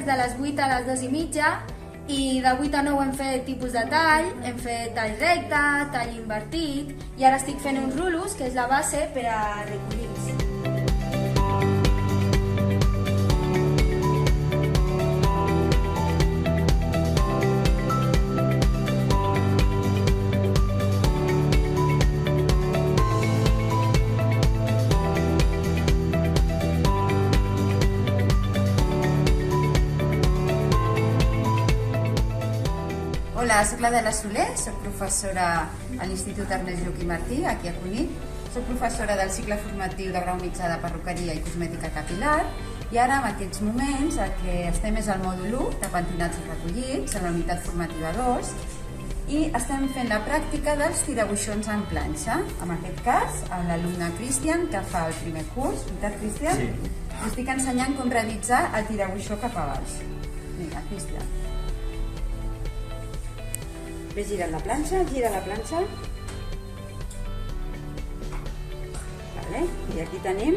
des de les 8 a les 2:30 i de 8 a 9 hem fet tipus de tall, hem fet tall recte, tall invertit i ara estic fent uns rulos, que és la base per a recollits. Hola, soc l'Adela Soler, soc professora a l'Institut Ernest Lluch i Martí, aquí a Cunit. Soc professora del cicle formatiu de grau mitjà de perruqueria i cosmètica capilar i ara, en aquests moments, el que estem és al mòdul 1 de pentinats i recollits, a la unitat formativa 2, i estem fent la pràctica dels tirabuixons en planxa. En aquest cas, l'alumne Cristian, que fa el primer curs. Veritat, Cristian? Sí. Estic ensenyant com realitzar el tirabuixó cap a baix. Vinga, Cristian. Ves girant la planxa, gira la planxa. Vale. I aquí tenim